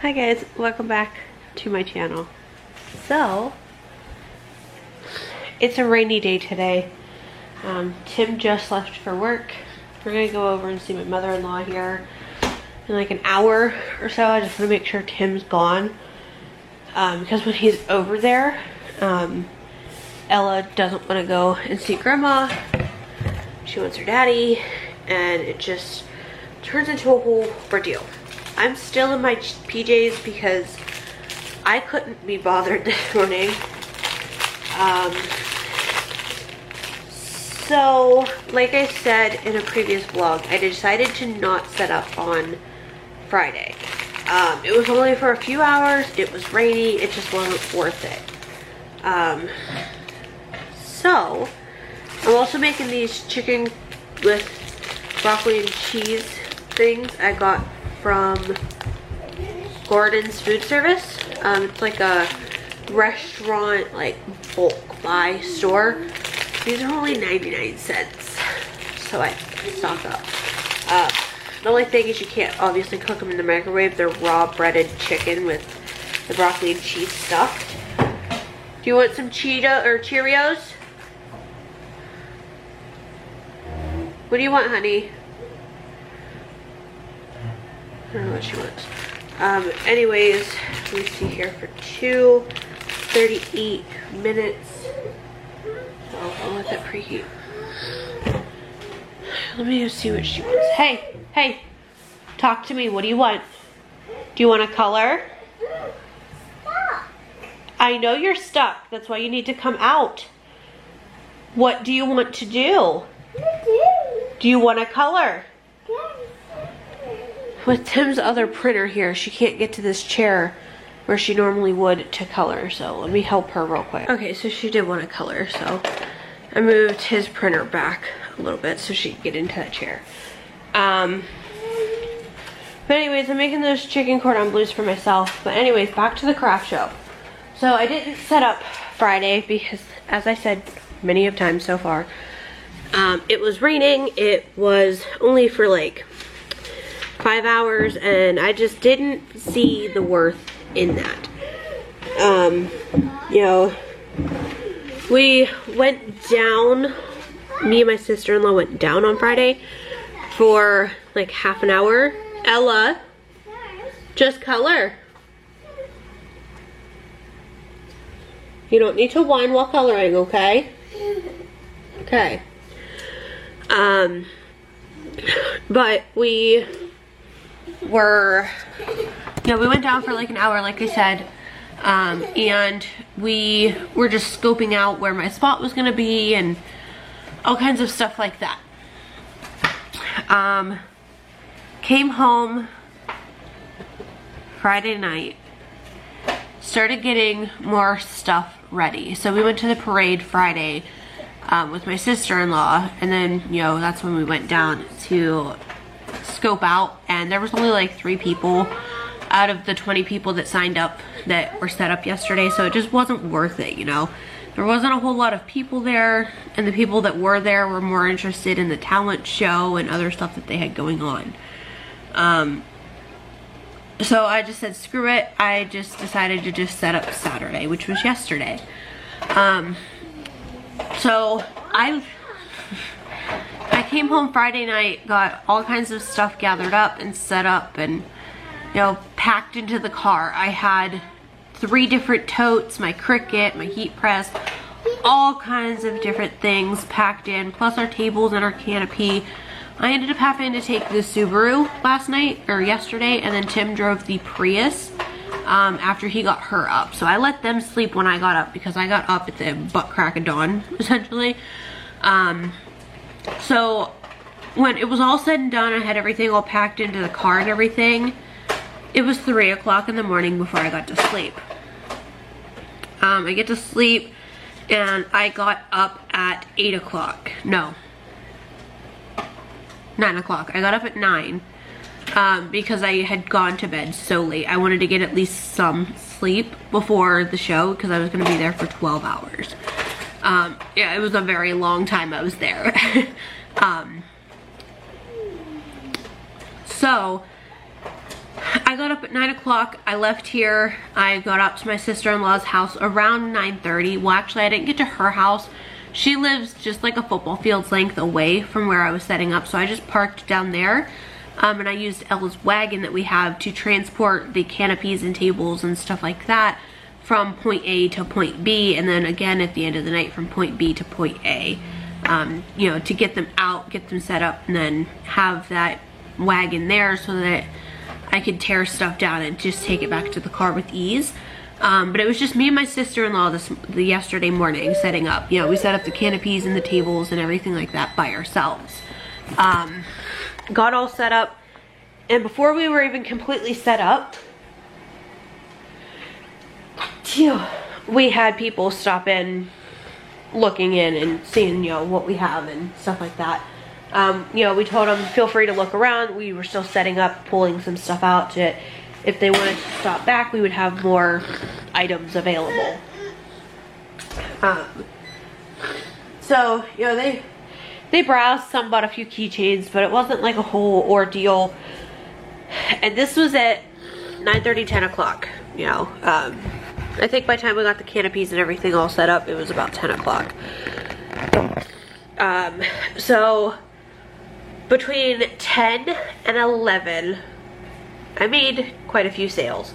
Hi guys, welcome back to my channel. So, it's a rainy day today. Tim just left for work. We're gonna go over and see my mother-in-law here in like an hour or so. I just wanna make sure Tim's gone. Because when he's over there, Ella doesn't wanna go and see grandma. She wants her daddy, and it just turns into a whole ordeal. I'm still in my PJs because I couldn't be bothered this morning. So, like I said in a previous vlog, I decided to not set up on Friday. It was only for a few hours, it was rainy, it just wasn't worth it. So, I'm also making these chicken with broccoli and cheese things I got from Gordon's Food Service. It's like a restaurant, like bulk buy store. These are only 99 cents, so I stock up. The only thing is you can't obviously cook them in the microwave. They're raw breaded chicken with the broccoli and cheese stuffed. Do you want some Cheerios? What do you want, honey? I don't know what she wants. Anyways, let me see here for 38 minutes. Oh, I'll let that preheat. Let me just see what she wants. Hey, hey, talk to me. What do you want? Do you want a color? Stop. I know you're stuck. That's why you need to come out. What do you want to do? Do you want a color? With Tim's other printer here, she can't get to this chair where she normally would to color, so let me help her real quick. Okay, so she did want to color, so I moved his printer back a little bit so she could get into that chair. But anyways, I'm making those chicken cordon bleus for myself. But anyways, back to the craft show. So I didn't set up Friday because, as I said many of times so far, it was raining. It was only for like 5 hours, and I just didn't see the worth in that. You know, we went down, me and my sister-in-law went down on Friday for like half an hour. Ella, just color. You don't need to whine while coloring, okay? Okay. But we went down for like an hour, like I said, and we were just scoping out where my spot was gonna be and all kinds of stuff like that. Came home Friday night, started getting more stuff ready. So we went to the parade Friday with my sister-in-law, and then, you know, that's when we went down to scope out, and there was only like 3 people out of the 20 people that signed up that were set up yesterday, so it just wasn't worth it, you know. There wasn't a whole lot of people there, and the people that were there were more interested in the talent show and other stuff that they had going on. So I just said screw it. I just decided to just set up Saturday, which was yesterday. So I came home Friday night, got all kinds of stuff gathered up and set up and, you know, packed into the car. I had 3 different totes, my Cricut, my heat press, all kinds of different things packed in, plus our tables and our canopy. I ended up having to take the Subaru yesterday, and then Tim drove the Prius after he got her up. So I let them sleep when I got up because I got up at the butt crack of dawn, essentially. So when it was all said and done, I had everything all packed into the car and everything. It was 3 o'clock in the morning before I got to sleep. I get to sleep and I got up at 8 o'clock. No. 9 o'clock. I got up at 9 because I had gone to bed so late. I wanted to get at least some sleep before the show because I was going to be there for 12 hours. Yeah, it was a very long time I was there. So I I got up at 9 o'clock. I left here. I got up to my sister-in-law's house around 9:30. Well, actually, I didn't get to her house. She lives just like a football field's length away from where I was setting up, so I just parked down there. And I used Ella's wagon that we have to transport the canopies and tables and stuff like that from point A to point B, and then again at the end of the night from point B to point A. You know, to get them out, get them set up, and then have that wagon there so that I could tear stuff down and just take it back to the car with ease. But it was just me and my sister-in-law yesterday morning setting up. You know, we set up the canopies and the tables and everything like that by ourselves. Got all set up, and before we were even completely set up, we had people stop in, looking in and seeing, you know, what we have and stuff like that. You know, we told them feel free to look around. We were still setting up, pulling some stuff out to, if they wanted to stop back, we would have more items available. So, you know, they browsed, some bought a few keychains, but it wasn't like a whole ordeal. And this was at 9:30, 10 o'clock, you know. I think by the time we got the canopies and everything all set up, it was about 10 o'clock. So between 10 and 11, I made quite a few sales.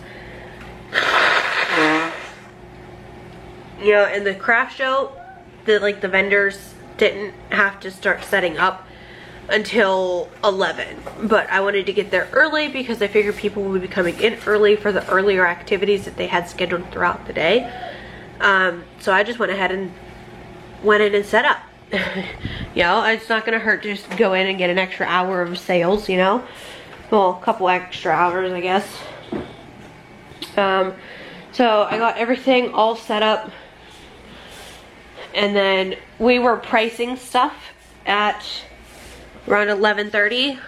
You know, in the craft show, the vendors didn't have to start setting up until 11, but I wanted to get there early because I figured people would be coming in early for the earlier activities that they had scheduled throughout the day. So I just went ahead and went in and set up. You know, it's not gonna hurt to just go in and get an extra hour of sales, you know. Well, a couple extra hours, I guess. So I got everything all set up, and then we were pricing stuff at around 11:30,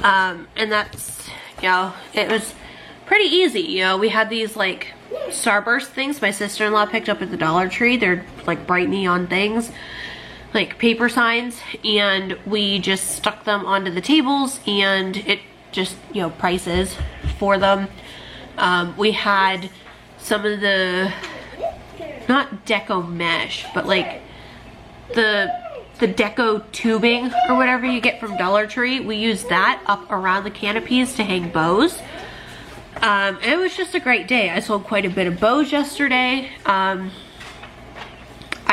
and that's, you know, it was pretty easy. You know, we had these like Starburst things my sister-in-law picked up at the Dollar Tree. They're like bright neon things, like paper signs, and we just stuck them onto the tables, and it just, you know, prices for them. We had some of the, not deco mesh, but like the deco tubing or whatever you get from Dollar Tree. We used that up around the canopies to hang bows. It was just a great day. I sold quite a bit of bows yesterday. I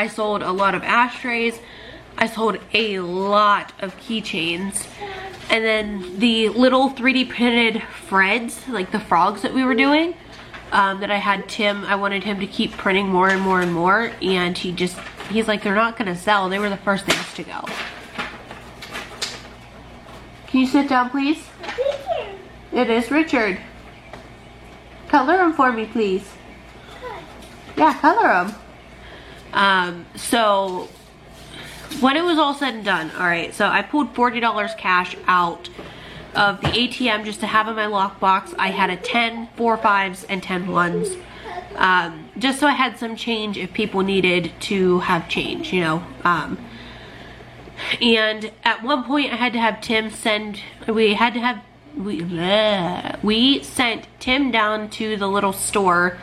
sold a lot of ashtrays. I sold a lot of keychains. And then the little 3D printed Freds, like the frogs that we were doing, that I had Tim, I wanted him to keep printing more and more and more, and he's like, they're not gonna sell. They were the first things to go. Can you sit down, please? Richard. It is Richard. Color them for me, please. Yeah, color them. So when it was all said and done, all right, so I pulled $40 cash out of the ATM just to have in my lockbox. I had a 10, 4 5s, and 10 1s. Just so I had some change if people needed to have change, you know. And at one point I had to have Tim send, we sent Tim down to the little store.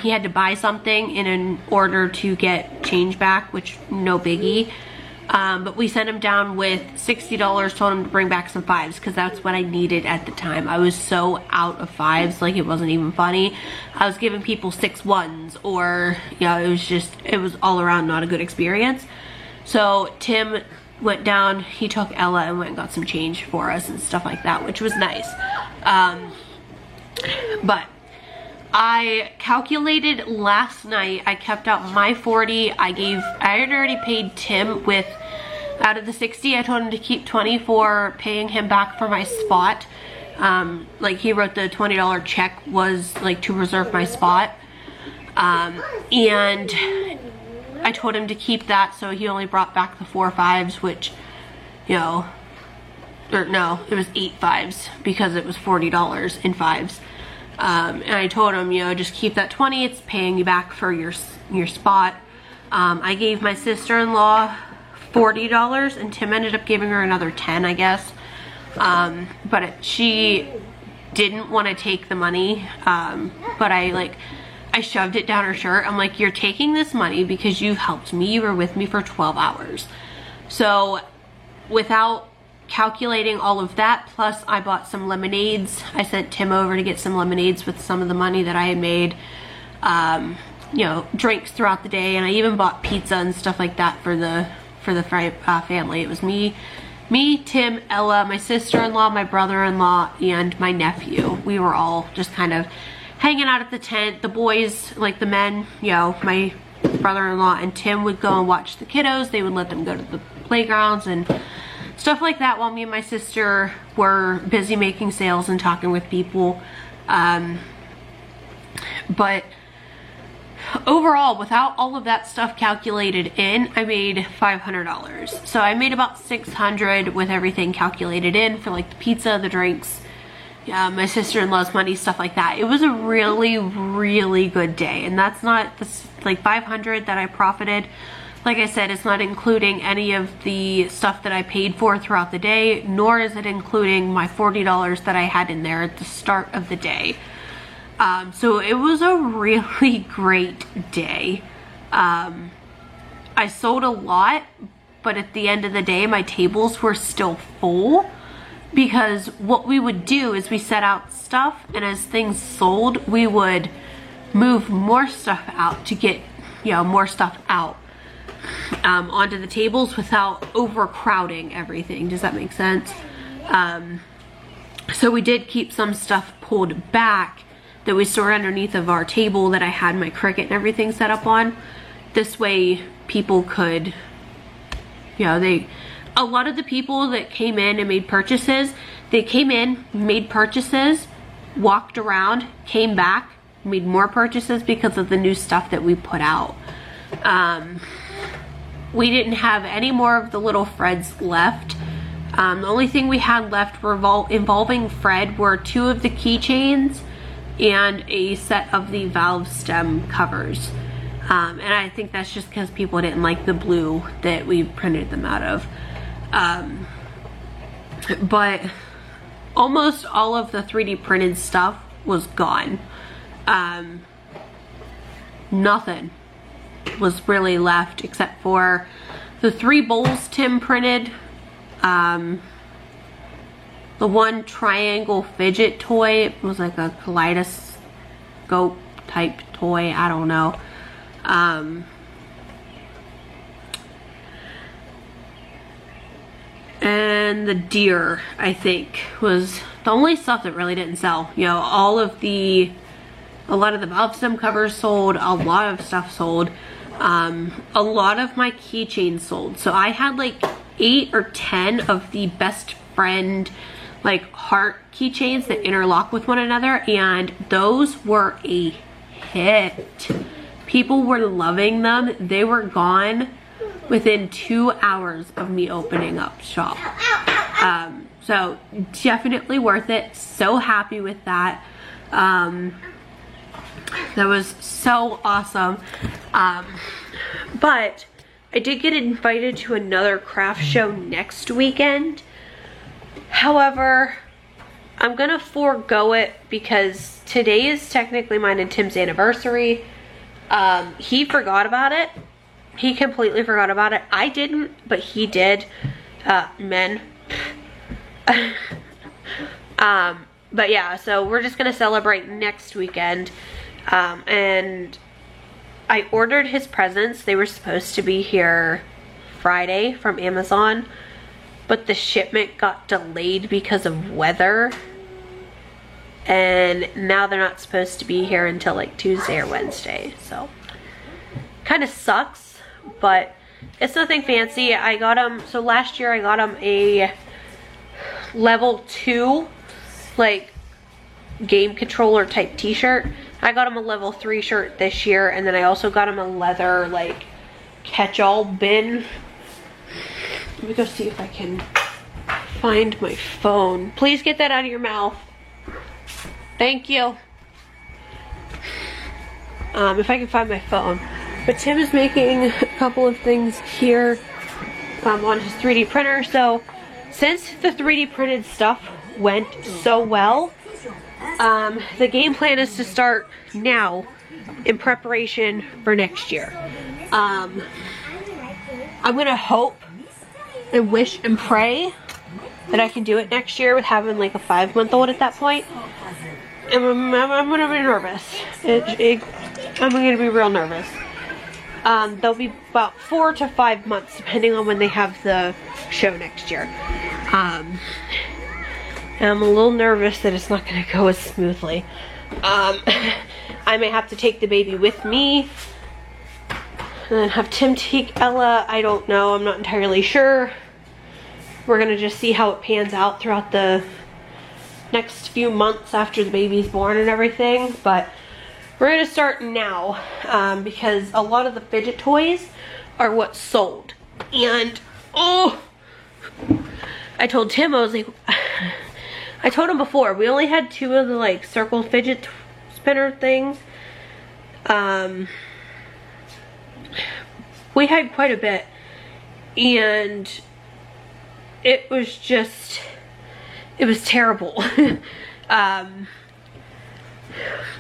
He had to buy something in order to get change back, which no biggie. But we sent him down with $60, told him to bring back some 5s because that's what I needed at the time. I was so out of 5s, like it wasn't even funny. I was giving people 6 1s, or, you know, it was all around not a good experience. So Tim went down, he took Ella and went and got some change for us and stuff like that, which was nice. But I calculated last night, I kept out my 40. I had already paid Tim with, out of the 60, I told him to keep 20 for paying him back for my spot. Like he wrote the $20 check was like to reserve my spot. And I told him to keep that, so he only brought back the 4 5s, which, you know, or no, it was 8 5s because it was $40 in 5s. And I told him, you know, just keep that 20, it's paying you back for your spot. I gave my sister-in-law $40, and Tim ended up giving her another 10, I guess. But she didn't want to take the money, but I shoved it down her shirt. I'm like, you're taking this money because you've helped me. You were with me for 12 hours. So without calculating all of that, plus I bought some lemonades. I sent Tim over to get some lemonades with some of the money that I had made. You know, drinks throughout the day, and I even bought pizza and stuff like that for the family. It was me, Tim, Ella, my sister-in-law, my brother-in-law, and my nephew. We were all just kind of hanging out at the tent. The boys, like the men, you know, my brother-in-law and Tim would go and watch the kiddos. They would let them go to the playgrounds and stuff like that, while me and my sister were busy making sales and talking with people. But overall, without all of that stuff calculated in, I made $500. So I made about $600 with everything calculated in for like the pizza, the drinks, my sister-in-law's money, stuff like that. It was a really, really good day. And that's not like $500 that I profited. Like I said, it's not including any of the stuff that I paid for throughout the day, nor is it including my $40 that I had in there at the start of the day. So it was a really great day. I sold a lot, but at the end of the day, my tables were still full, because what we would do is we set out stuff, and as things sold, we would move more stuff out to get, you know, more stuff out onto the tables without overcrowding everything. Does that make sense? So we did keep some stuff pulled back that we stored underneath of our table that I had my Cricut and everything set up on. This way people could, you know, a lot of the people that came in and made purchases, they came in, made purchases, walked around, came back, made more purchases because of the new stuff that we put out. We didn't have any more of the little Freds left. The only thing we had left were involving Fred were 2 of the keychains and a set of the valve stem covers. And I think that's just because people didn't like the blue that we printed them out of. But almost all of the 3D printed stuff was gone. Nothing was really left except for the 3 bowls Tim printed. The one triangle fidget toy, it was like a kaleidoscope type toy, I don't know. And the deer, I think, was the only stuff that really didn't sell. You know, a lot of the valve stem covers sold, a lot of stuff sold. A lot of my keychains sold. So I had like 8 or 10 of the best friend like heart keychains that interlock with one another, and those were a hit. People were loving them. They were gone within 2 hours of me opening up shop. So definitely worth it. So happy with that. That was so awesome. But I did get invited to another craft show next weekend. However, I'm gonna forego it because today is technically mine and Tim's anniversary. He forgot about it. He completely forgot about it. I didn't, but he did. Men. But yeah, so we're just gonna celebrate next weekend. And I ordered his presents. They were supposed to be here Friday from Amazon, but the shipment got delayed because of weather. And now they're not supposed to be here until like Tuesday or Wednesday. So kind of sucks, but it's nothing fancy. I got him, so last year I got him a level 2 like game controller type t-shirt. I got him a level 3 shirt this year, and then I also got him a leather like catch-all bin. Let me go see if I can find my phone. Please get that out of your mouth. Thank you. If I can find my phone. But Tim is making a couple of things here on his 3D printer. So since the 3D printed stuff went so well, The game plan is to start now in preparation for next year. I'm gonna hope and wish and pray that I can do it next year with having like a 5-month-old at that point. And I'm gonna be nervous. I'm gonna be real nervous. They'll be about 4 to 5 months depending on when they have the show next year. And I'm a little nervous that it's not gonna go as smoothly. I may have to take the baby with me and then have Tim take Ella. I don't know, I'm not entirely sure. We're gonna just see how it pans out throughout the next few months after the baby's born and everything, but we're gonna start now because a lot of the fidget toys are what's sold. And oh, I told Tim, I was like, I told him before, we only had 2 of the like circle fidget spinner things. We had quite a bit, and it was terrible.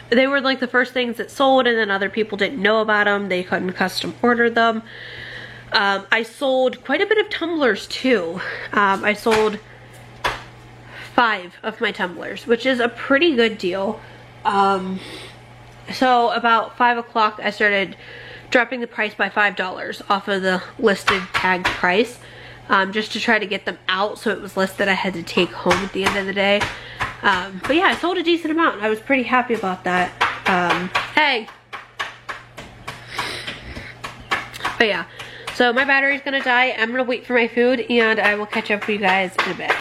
They were like the first things that sold, and then other people didn't know about them. They couldn't custom order them. I sold quite a bit of tumblers too. I sold 5 of my tumblers, which is a pretty good deal. So about 5 o'clock I started dropping the price by $5 off of the listed tagged price, just to try to get them out so it was less that I had to take home at the end of the day. But yeah, I sold a decent amount and I was pretty happy about that. Hey! But yeah, so my battery's gonna die. I'm gonna wait for my food and I will catch up with you guys in a bit.